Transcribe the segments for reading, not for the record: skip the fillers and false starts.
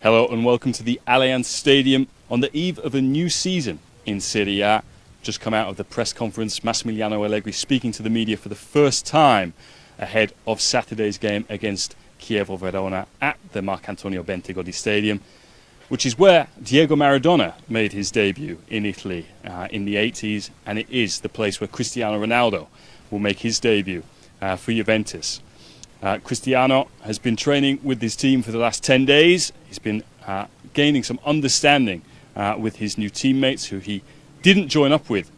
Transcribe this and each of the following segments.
Hello and welcome to the Allianz Stadium on the eve of a new season in Serie A. Just come out of the press conference, Massimiliano Allegri speaking to the media for the first time ahead of Saturday's game against Chievo Verona at the Marcantonio Bentegodi Stadium, which is where Diego Maradona made his debut in Italy in the 80s, and it is the place where Cristiano Ronaldo will make his debut for Juventus. Cristiano has been training with his team for the last 10 days. He's been gaining some understanding with his new teammates who he didn't join up with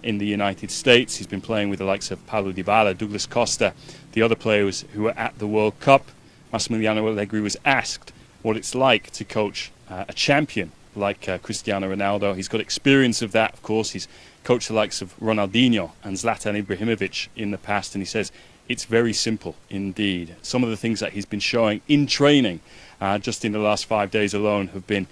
in the United States. He's been playing with the likes of Paulo Dybala, Douglas Costa, the other players who were at the World Cup. Massimiliano Allegri was asked what it's like to coach a champion like Cristiano Ronaldo. He's got experience of that, of course. He's coached the likes of Ronaldinho and Zlatan Ibrahimovic in the past, and he says it's very simple indeed. Some of the things that he's been showing in training just in the last 5 days alone have been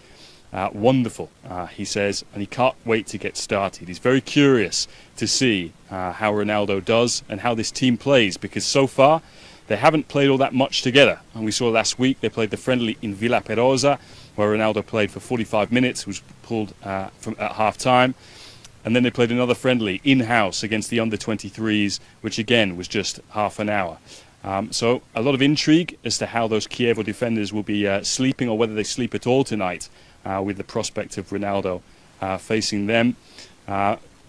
wonderful, he says, and he can't wait to get started. He's very curious to see how Ronaldo does and how this team plays, because so far they haven't played all that much together. And we saw last week they played the friendly in Villa Perosa, where Ronaldo played for 45 minutes, was pulled from at half-time. And then they played another friendly in-house against the under-23s, which again was just half an hour. So a lot of intrigue as to how those Chievo defenders will be sleeping, or whether they sleep at all tonight, with the prospect of Ronaldo facing them.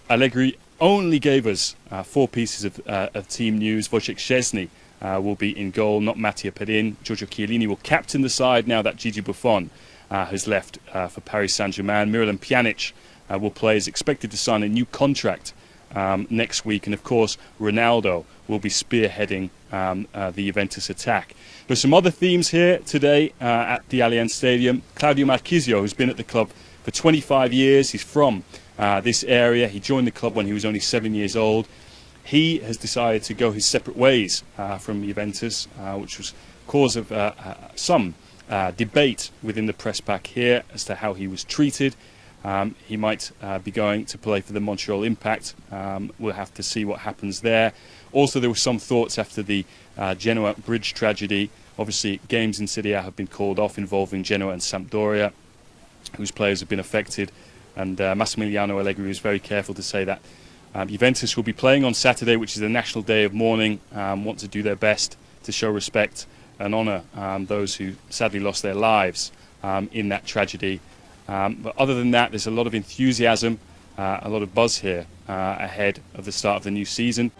Allegri only gave us 4 pieces of team news. Wojciech Szczesny will be in goal, not Mattia Perin. Giorgio Chiellini will captain the side now that Gigi Buffon has left for Paris Saint-Germain. Miralem Pjanic will play, is expected to sign a new contract next week, and of course Ronaldo will be spearheading the Juventus attack. There's some other themes here today at the Allianz Stadium. Claudio Marchisio, who's been at the club for 25 years, he's from this area. He joined the club when he was only 7 years old. He has decided to go his separate ways from Juventus, which was cause of some debate within the press pack here as to how he was treated. He might be going to play for the Montreal Impact. We'll have to see what happens there. Also, there were some thoughts after the Genoa bridge tragedy. Obviously, games in Serie A have been called off involving Genoa and Sampdoria, whose players have been affected. And Massimiliano Allegri was very careful to say that Juventus will be playing on Saturday, which is the national day of mourning, want to do their best to show respect and honour those who sadly lost their lives in that tragedy. But other than that, there's a lot of enthusiasm, a lot of buzz here ahead of the start of the new season.